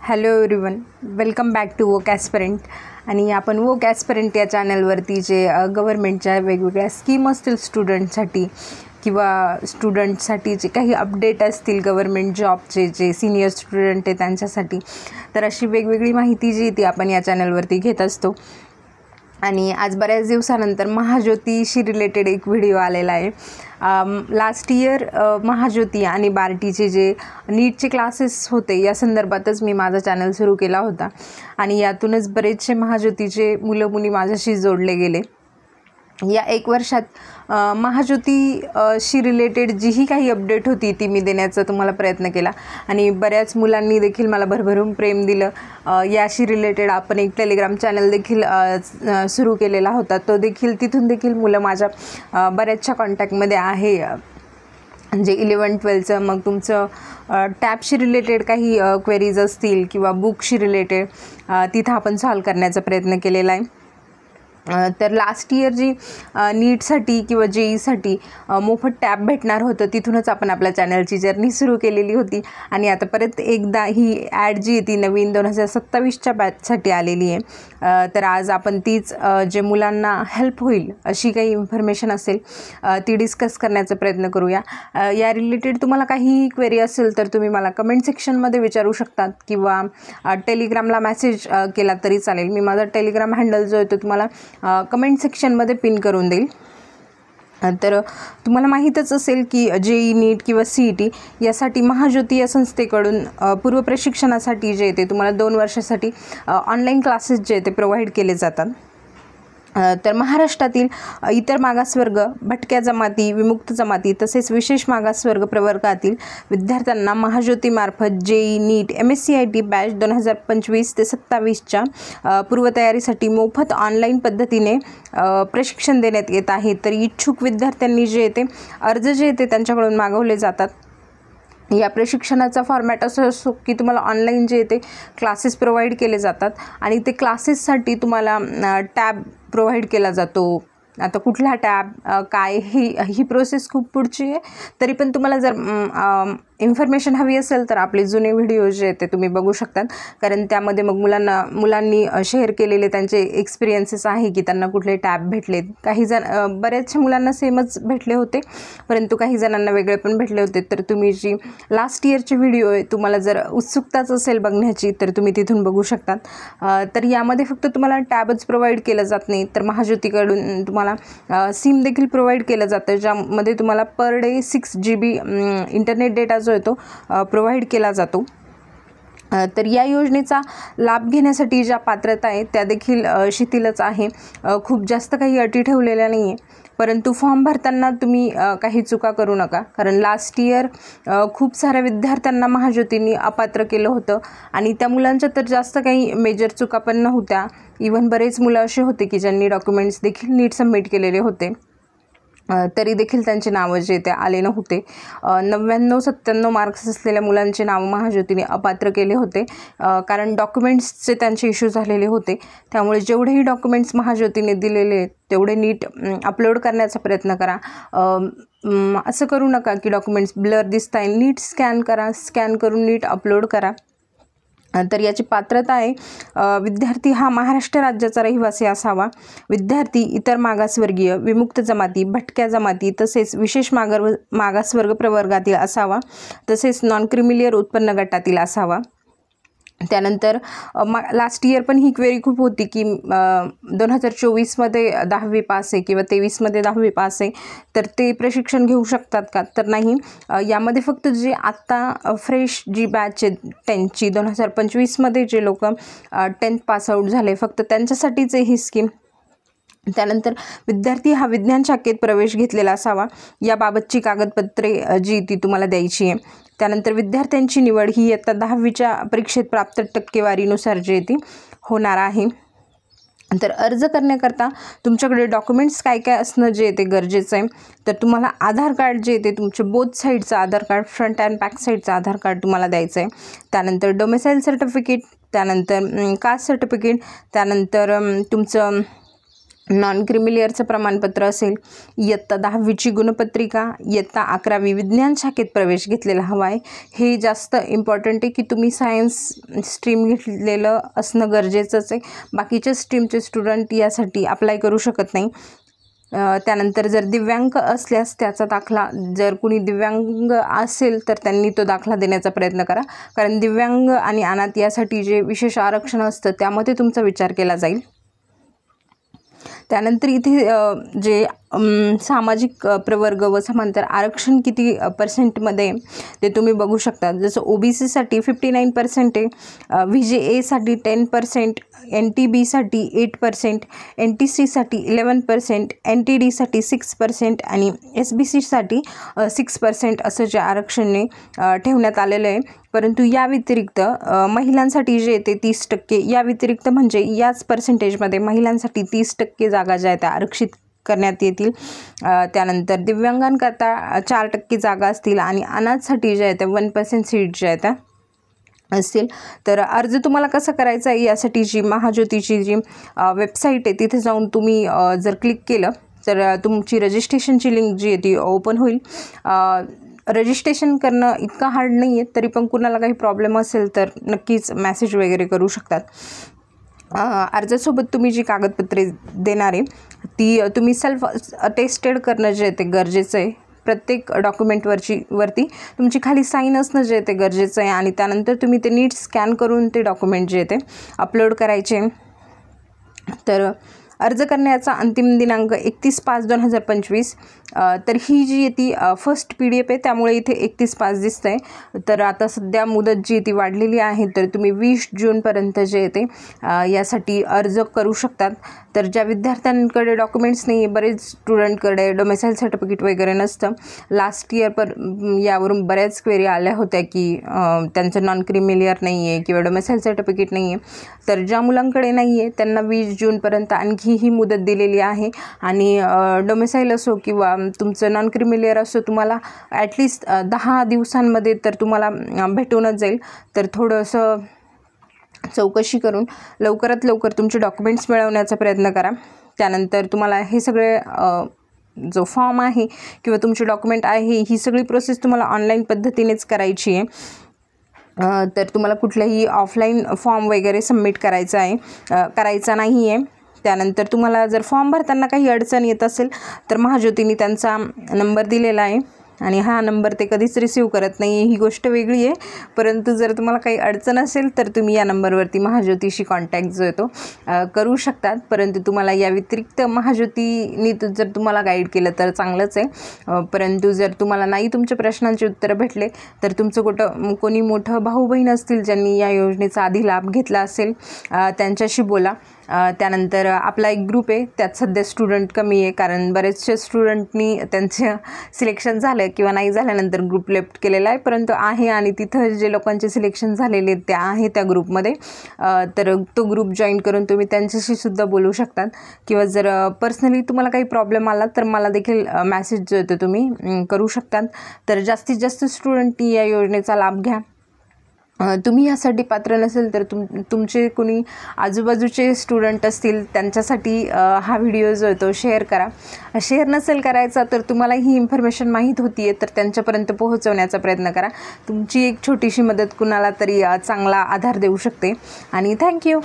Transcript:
Hello everyone, welcome back to Woke Aspirant. आणि आपण वोक ॲस्पिरंट या चॅनलवरती जे गव्हर्मेंटच्या वेगवेगळ्या स्कीम असतील स्टुडंटसाठी किंवा स्टुडंटसाठी जे काही अपडेट असतील गव्हर्मेंट जॉबचे जे सिनियर स्टुडंट आहे त्यांच्यासाठी, तर अशी वेगवेगळी माहिती जी ती आपण या चॅनलवरती घेत असतो. आणि आज बऱ्याच दिवसानंतर महाज्योतीशी रिलेटेड एक व्हिडिओ आलेला आहे. लास्ट इयर महाज्योती आणि बार्टीचे जे नीटचे क्लासेस होते या संदर्भातच मी माझा चॅनल सुरू केला होता. आणि यातूनच बरेचसे महाज्योतीचे मुलं मुली माझ्याशी जोडले गेले. या एक वर्षात महाज्योतीशी रिलेटेड जीही काही अपडेट होती ती मी देण्याचा तुम्हाला प्रयत्न केला. आणि बऱ्याच मुलांनी देखील मला भरभरून प्रेम दिलं. याशी रिलेटेड आपण एक टेलिग्राम चॅनल देखील सुरू केलेला होता. तो देखील तिथून देखील मुलं माझ्या बऱ्याचशा कॉन्टॅक्टमध्ये आहे. जे 11-12चं मग तुमचं टॅबशी रिलेटेड काही क्वेरीज असतील किंवा बुकशी रिलेटेड तिथं आपण सॉल्व करण्याचा प्रयत्न केलेला आहे. तर लास्ट इयर जी नीटसाठी किंवा JEEसाठी मोफत टॅब भेटणार होतं तिथूनच आपण आपल्या चॅनलची जर्नी सुरू केलेली होती. आणि आता परत एकदा ही ॲड जी ती नवीन 2027च्या बॅचसाठी आलेली आहे. तर आज आपण तीच जे मुलांना हेल्प होईल अशी काही इन्फॉर्मेशन असेल ती डिस्कस करण्याचा प्रयत्न करूया. या रिलेटेड तुम्हाला काहीही क्वेरी असेल तर तुम्ही मला कमेंट सेक्शनमध्ये विचारू शकतात किंवा टेलिग्रामला मेसेज केला तरी चालेल. मी माझा टेलिग्राम हँडल जो आहे तो तुम्हाला कमेंट सेक्शनमध्ये पिन करून देईल. तर तुम्हाला माहीतच असेल की JEE नीट किंवा CET यासाठी महाज्योती या संस्थेकडून पूर्व प्रशिक्षणासाठी जे ते तुम्हाला 2 वर्षासाठी ऑनलाईन क्लासेस जे ते प्रोव्हाइड केले जातात. तर महाराष्ट्रातील इतर मागासवर्ग, भटक्या जमाती, विमुक्त जमाती तसेच विशेष मागासवर्ग प्रवर्गातील विद्यार्थ्यांना महाज्योतीमार्फत JEE नीट MSCIT बॅच 2025 ते 27च्या पूर्वतयारीसाठी मोफत ऑनलाईन पद्धतीने प्रशिक्षण देण्यात येत आहे. तर इच्छुक विद्यार्थ्यांनी जे ते अर्ज जे ते त्यांच्याकडून मागवले जातात. या प्रशिक्षणाचा फॉर्मॅट असं असतो की तुम्हाला ऑनलाईन जे ते क्लासेस प्रोव्हाइड केले जातात आणि ते क्लासेससाठी तुम्हाला टॅब प्रोव्हाइड केला जातो. आता कुठला टॅब काय ही प्रोसेस खूप पुढची आहे. तरी पण तुम्हाला जर इन्फॉर्मेशन हवी असेल तर आपले जुने व्हिडिओ जे ते तुम्ही बघू शकतात. कारण त्यामध्ये मग मुलांनी शेअर केलेले त्यांचे एक्सपिरियन्सेस आहे की त्यांना कुठले टॅब भेटलेत. काही जण बऱ्याचशा मुलांना सेमच भेटले होते, परंतु काही जणांना वेगळे पण भेटले होते. तर तुम्ही जी लास्ट इयरची व्हिडिओ आहे तुम्हाला जर उत्सुकताच असेल बघण्याची तर तुम्ही तिथून बघू शकतात. तर यामध्ये फक्त तुम्हाला टॅबच प्रोव्हाइड केलं जात नाही, तर महाज्योतीकडून तुम्हाला सिम देखील प्रोव्हाइड केलं जातं, ज्यामध्ये तुम्हाला per day 6 GB internet data जो आहे तो प्रोव्हाइड केला जातो. तर या योजनेचा लाभ घेण्यासाठी ज्या पात्रता आहेत त्या देखील शिथिलच आहे. खूप जास्त काही अटी ठेवलेल्या नाही आहे. परंतु फॉर्म भरताना तुम्ही काही चुका करू नका, कारण लास्ट इयर खूप साऱ्या विद्यार्थ्यांना महाज्योतींनी अपात्र केलं होतं. आणि त्या मुलांच्या तर जास्त काही मेजर चुका पण नव्हत्या. इव्हन बरेच मुलं असे होते की ज्यांनी डॉक्युमेंट्स देखील नीट सबमिट केलेले होते, तरी देखील त्यांचे नावं जे ते आले नव्हते. 99-97 मार्क्स असलेल्या मुलांचे नावं महाज्योतीने अपात्र केले होते, कारण डॉक्युमेंट्सचे त्यांचे इश्यू झालेले होते. त्यामुळे जेवढेही डॉक्युमेंट्स महाज्योतीने दिलेले तेवढे नीट अपलोड करण्याचा प्रयत्न करा. असं करू नका की डॉक्युमेंट्स ब्लर दिसत आहे. नीट स्कॅन करा, स्कॅन करून नीट अपलोड करा. तर याची पात्रता आहे विद्यार्थी हा महाराष्ट्र राज्याचा रहिवासी असावा. विद्यार्थी इतर मागासवर्गीय, विमुक्त जमाती, भटक्या जमाती तसेच विशेष मागासवर्ग प्रवर्गातील असावा. तसेच नॉन क्रिमिलियर उत्पन्न गटातील असावा. त्यानंतर लास्ट इयर पण ही क्वेरी खूप होती की 2024मध्ये 10वी पास आहे किंवा 23मध्ये 10वी पास आहे तर ते प्रशिक्षण घेऊ शकतात का? तर नाही. यामध्ये फक्त जे आत्ता फ्रेश जी बॅच आहे 10ची 2025मध्ये जे लोक 10th पासआउट झाले फक्त त्यांच्यासाठीच आहे ही स्कीम. त्यानंतर विद्यार्थी हा विज्ञान शाखेत प्रवेश घेतलेला असावा. याबाबतची कागदपत्रे जी ती तुम्हाला द्यायची आहे. त्यानंतर विद्यार्थ्यांची निवड ही इयत्ता 10वीच्या परीक्षेत प्राप्त टक्केवारीनुसार जे ती होणार आहे. तर अर्ज करण्याकरता तुमच्याकडे डॉक्युमेंट्स काय काय असणं जे ते गरजेचं आहे. तर तुम्हाला आधार कार्ड जे ते तुमचे बोथ साईडचं Aadhaar card, front and back साईडचं आधार कार्ड तुम्हाला द्यायचं आहे. त्यानंतर डोमिसाईल सर्टिफिकेट, त्यानंतर कास्ट सर्टिफिकेट, त्यानंतर तुमचं नॉन क्रिमिलियरचं प्रमाणपत्र असेल, इयत्ता 10वीची गुणपत्रिका, इयत्ता 11वी विज्ञान शाखेत प्रवेश घेतलेला हवा आहे. हे जास्त इम्पॉर्टंट आहे की तुम्ही सायन्स स्ट्रीम घेतलेलं असणं गरजेचंच आहे. बाकीच्या स्ट्रीमचे स्टुडंट यासाठी अप्लाय करू शकत नाही. त्यानंतर जर दिव्यांग असल्यास त्याचा दाखला, जर कुणी दिव्यांग असेल तर त्यांनी तो दाखला देण्याचा प्रयत्न करा, कारण दिव्यांग आणि अनाथ यासाठी जे विशेष आरक्षण असतं त्यामध्ये तुमचा विचार केला जाईल. त्यानंतर इथे जे सामाजिक प्रवर्ग व समांतर आरक्षण किती पर्सेंटमध्ये ते तुम्ही बघू शकता. जसं OBCसाठी 59% आहे, VJAसाठी 10%, NTBसाठी 8%, NTCसाठी 11%, NTDसाठी 6% आणि SBCसाठी 6% असं जे आरक्षणने ठेवण्यात आलेलं आहे. परंतु या व्यतिरिक्त महिलांसाठी जे ते 30%, या व्यतिरिक्त म्हणजे याच पर्सेंटेजमध्ये महिलांसाठी 30% जागा ज्या आहेत त्या आरक्षित करण्यात येतील. त्यानंतर दिव्यांगांकरता 4% जागा असतील आणि अनाथसाठी जे आहे त्या 1% सीट ज्या आहेत त्या असतील. तर अर्ज तुम्हाला कसा करायचा आहे यासाठी जी महाज्योतीची जी वेबसाईट आहे तिथे जाऊन तुम्ही जर क्लिक केलं तर तुमची रजिस्ट्रेशनची लिंक जी आहे ती ओपन होईल. रजिस्ट्रेशन करणं इतकं हार्ड नाही आहे, तरी पण कुणाला काही प्रॉब्लेम असेल तर नक्कीच मेसेज वगैरे करू शकतात. अर्जासोबत तुम्ही जी कागदपत्रे देणार आहे ती तुम्ही सेल्फ अटेस्टेड करणं जे आहे ते गरजेचं आहे. प्रत्येक डॉक्युमेंटवरती तुमची खाली साईन असणं जे आहे ते गरजेचं आहे आणि त्यानंतर तुम्ही ते नीट स्कॅन करून ते डॉक्युमेंट जे आहे ते अपलोड करायचे. तर अर्ज करण्याचा अंतिम दिनांक 31/5/2025. तर ही जी आहे ती फर्स्ट PDF आहे, त्यामुळे इथे 31/5 दिसतं आहे. तर आता सध्या मुदत जी ती वाढलेली आहे, तर तुम्ही 20 जूनपर्यंत जे आहे ते यासाठी अर्ज करू शकतात. तर ज्या विद्यार्थ्यांकडे डॉक्युमेंट्स नाही आहे, बरेच स्टुडंटकडे डोमेसाईल सर्टिफिकेट वगैरे नसतं. लास्ट इयर यावरून बऱ्याच क्वेरी आल्या होत्या की त्यांचं नॉन क्रिमिलियर नाही आहे किंवा डोमेसाईल सर्टिफिकेट नाही आहे. तर ज्या मुलांकडे नाही आहे त्यांना 20 जूनपर्यंत आणखी ही मुदत दिलेली आहे. आणि डोमेसाईल असो किंवा तुमचं नॉन क्रिमिलियर असो, तुम्हाला ॲटलिस्ट 10 दिवसांमध्ये तर तुम्हाला भेटूनच जाईल. तर थोडंसं चौकशी करून लवकरात लवकर तुमचे डॉक्युमेंट्स मिळवण्याचा प्रयत्न करा. त्यानंतर तुम्हाला हे सगळे जो फॉर्म आहे किंवा तुमचे डॉक्युमेंट आहे ही सगळी प्रोसेस तुम्हाला ऑनलाईन पद्धतीनेच करायची आहे. तर तुम्हाला कुठलाही ऑफलाईन फॉर्म वगैरे सबमिट करायचा नाही आहे. त्यानंतर तुम्हाला जर फॉर्म भरताना काही अडचण येत असेल तर महाज्योतीने त्यांचा नंबर दिलेला आहे आणि हा नंबर ते कधीच रिसीव करत नाही आहे, ही गोष्ट वेगळी आहे. परंतु जर तुम्हाला काही अडचण असेल तर तुम्ही या नंबरवरती महाज्योतीशी कॉन्टॅक्ट जो आहे तो करू शकतात. परंतु तुम्हाला या व्यतिरिक्त महाज्योतीने जर तुम्हाला गाईड केलं तर चांगलंच आहे. परंतु जर तुम्हाला नाही तुमच्या प्रश्नांची उत्तरं भेटले तर तुमचं कोणी मोठं भाऊ बहीण असतील ज्यांनी या योजनेचा आधी लाभ घेतला असेल त्यांच्याशी बोला. त्यानंतर आपला एक ग्रुप आहे, त्यात सध्या स्टुडंट कमी आहे कारण बरेचसे स्टुडंटनी त्यांचं सिलेक्शन झालं किंवा नाही झाल्यानंतर ग्रुप लेफ्ट केलेला आहे. परंतु आहे आणि तिथं जे लोकांचे सिलेक्शन झालेले ते आहे त्या ग्रुपमध्ये. तर तो ग्रुप जॉईन करून तुम्ही त्यांच्याशी सुद्धा बोलू शकतात किंवा जर पर्सनली तुम्हाला काही प्रॉब्लेम आला तर मला देखील मेसेज जो आहे तो तुम्ही करू शकतात. तर जास्तीत जास्त स्टुडंटनी या योजनेचा लाभ घ्या. तुम्ही यासाठी पात्र नसेल तर तुमचे कोणी आजूबाजूचे स्टुडंट असतील त्यांच्यासाठी हा व्हिडिओ जो आहे तो शेअर करा. शेअर नसेल करायचा तर तुम्हाला ही इन्फॉर्मेशन माहीत होती आहे तर त्यांच्यापर्यंत पोहोचवण्याचा प्रयत्न करा. तुमची एक छोटीशी मदत कुणाला तरी चांगला आधार देऊ शकते. आणि थँक्यू.